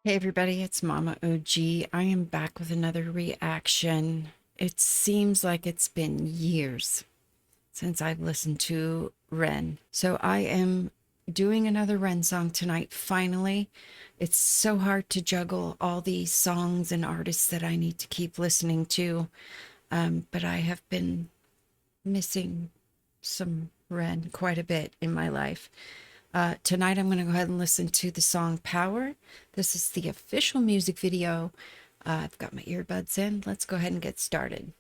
Hey everybody, it's Mama OG. I am back with another reaction. It seems like it's been years since I've listened to Ren. So I am doing another Ren song tonight, finally. It's so hard to juggle all these songs and artists that I need to keep listening to. But I have been missing some Ren quite a bit in my life. Tonight I'm going to go ahead and listen to the song Power. This is the official music video. I've got my earbuds in. Let's go ahead and get started.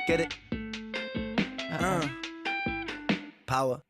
Get it? Power.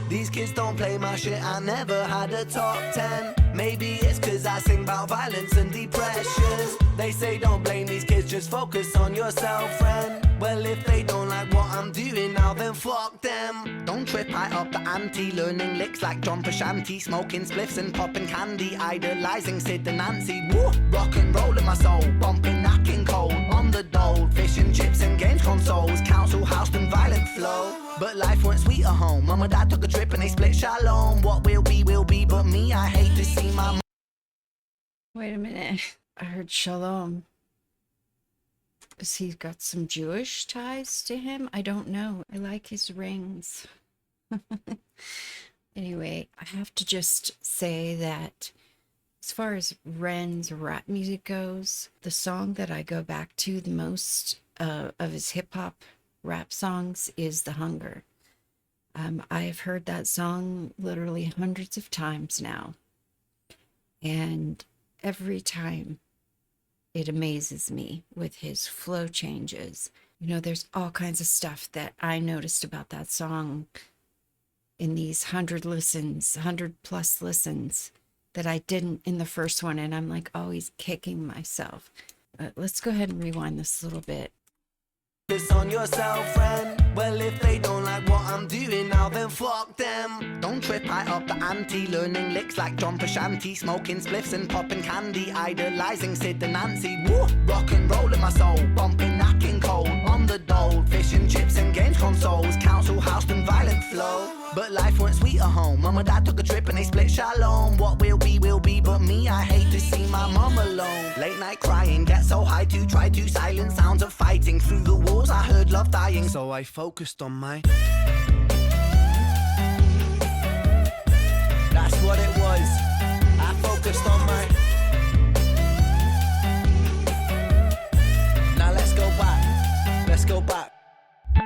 These kids don't play my shit, I never had a top 10. Maybe it's cause I sing about violence and depression. They say don't blame these kids, just focus on yourself, friend. Well, if they don't like what I'm doing now, then fuck them. Don't trip, high up the ante, learning licks like John Pashanti, smoking spliffs and popping candy, idolizing Sid and Nancy. Woo! Rock and roll in my soul, bumping, knocking cold on the dole, fish and chips and games consoles, council house and violent flow. But life weren't sweet at home. Mum and dad took a trip and they split shalom. What will be, but me, I hate to see my... Wait a minute. I heard shalom. Has he got some Jewish ties to him? I don't know. I like his rings. Anyway, I have to just say that as far as Ren's rap music goes, the song that I go back to the most of his hip-hop rap songs is The Hunger. I've heard that song literally hundreds of times now, and every time it amazes me with his flow changes. You know, there's all kinds of stuff that I noticed about that song in these 100+ listens that I didn't in the first one, and I'm like always kicking myself. Let's go ahead and rewind this a little bit. On yourself, friend. Well, if they don't like what I'm doing now, then fuck them. Don't trip, high up the ante, learning licks like John Pashanti, smoking spliffs and popping candy, idolizing Sid and Nancy. Woo! Rock and roll in my soul, bumping, knocking cold on the dole, fish and chips and games consoles, council house and violent flow. But life weren't sweet at home. Mum and dad took a trip and they split shalom. What will be, but me, I hate to see my mum alone. Late night crying, get so high to try to silence sounds of fighting. Through the walls I heard love dying, so I focused on my... That's what it was. I focused on my... Now let's go back. Let's go back.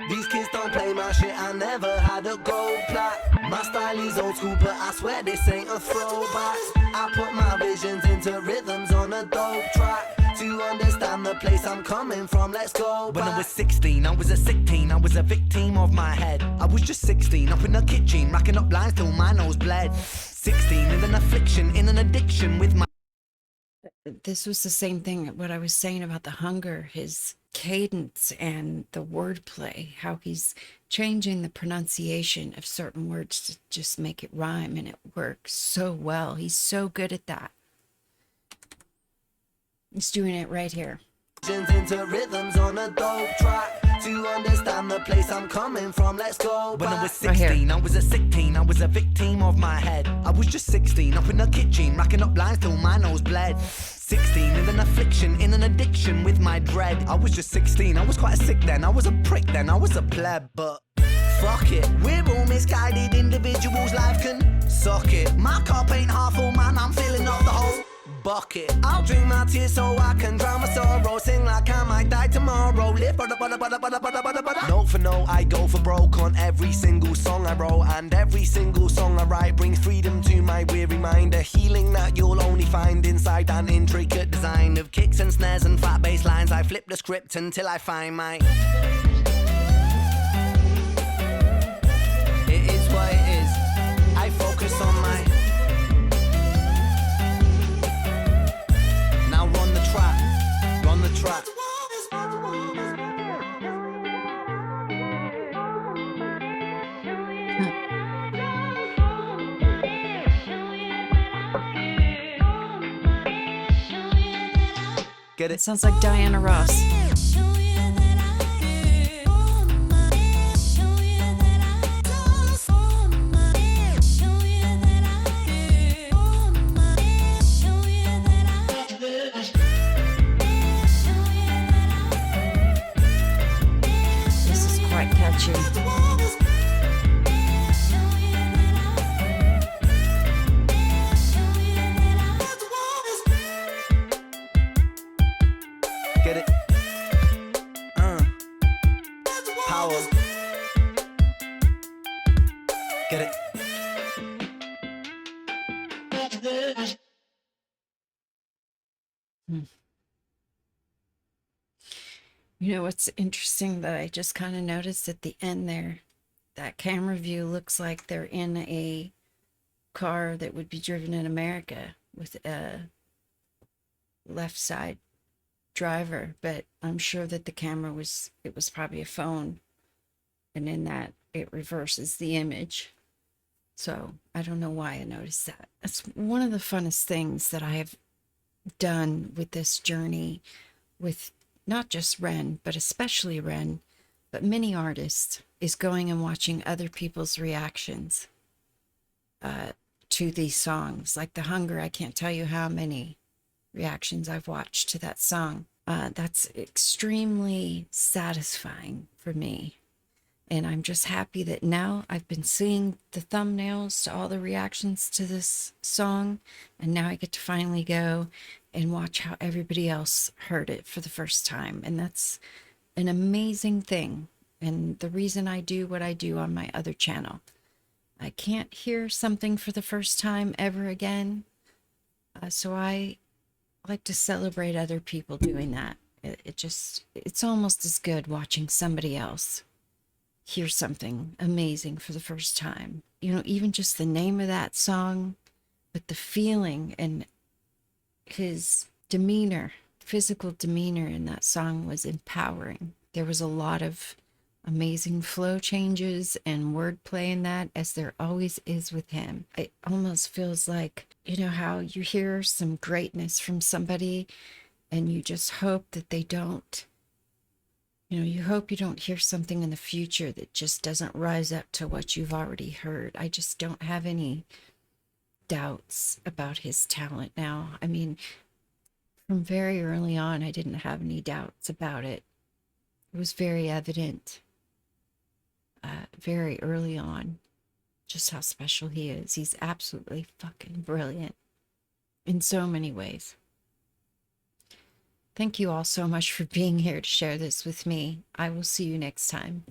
These kids don't play my shit, I never had a gold plaque. My style is old school, but I swear this ain't a throwback. I put my visions into rhythms on a dope track. To understand the place I'm coming from, let's go back. When I was 16, I was a sick teen, I was a victim of my head. I was just 16, up in the kitchen, racking up lines till my nose bled. 16, in an affliction, in an addiction with my... This was the same thing, what I was saying about The Hunger, his cadence and the wordplay, how he's changing the pronunciation of certain words to just make it rhyme, and it works so well. He's so good at that. He's doing it right here. Into rhythms on a dope track. To understand the place I'm coming from, let's go back. When I was 16, I was a sick teen, I was a victim of my head. I was just 16, up in the kitchen, racking up lines till my nose bled. 16, in an affliction, in an addiction with my dread. I was just 16, I was quite sick then, I was a prick then, I was a pleb, but fuck it, we're all misguided individuals, life can suck it. My cup ain't half full, man, I'm filling up the whole bucket. I'll drink my tears so I can drown my sorrow, sing like I might die tomorrow, live note for note, I go for broke on every single song I wrote, and every single song I write brings freedom to my weary mind, a healing that you'll only find inside an intricate design of kicks and snares and fat bass lines. I flip the script until I find my... It is what it is. I focus on my... Now run the track, run the track. Get It it? sounds like Diana Ross. This is quite catchy. Get it? Power. Get it? You know what's interesting that I just kind of noticed at the end there? That camera view looks like they're in a car that would be driven in America with a left side driver, but I'm sure that the camera was, it was probably a phone, and in that it reverses the image. So I don't know why I noticed that. That's one of the funnest things that I have done with this journey, with not just Ren, but especially Ren, but many artists, is going and watching other people's reactions to these songs. Like The Hunger, I can't tell you how many reactions I've watched to that song. That's extremely satisfying for me. And I'm just happy that now I've been seeing the thumbnails to all the reactions to this song. And now I get to finally go and watch how everybody else heard it for the first time. And that's an amazing thing. And the reason I do what I do on my other channel. I can't hear something for the first time ever again. So I like to celebrate other people doing that. It's almost as good watching somebody else hear something amazing for the first time. You know, even just the name of that song, but the feeling and his demeanor, physical demeanor in that song was empowering. There was a lot of amazing flow changes and wordplay in that, as there always is with him. It almost feels like, you know, how you hear some greatness from somebody and you just hope that they don't, you know, you hope you don't hear something in the future that just doesn't rise up to what you've already heard. I just don't have any doubts about his talent now. I mean, from very early on, I didn't have any doubts about it. It was very evident, very early on, just how special he is. He's absolutely fucking brilliant in so many ways. Thank you all so much for being here to share this with me. I will see you next time.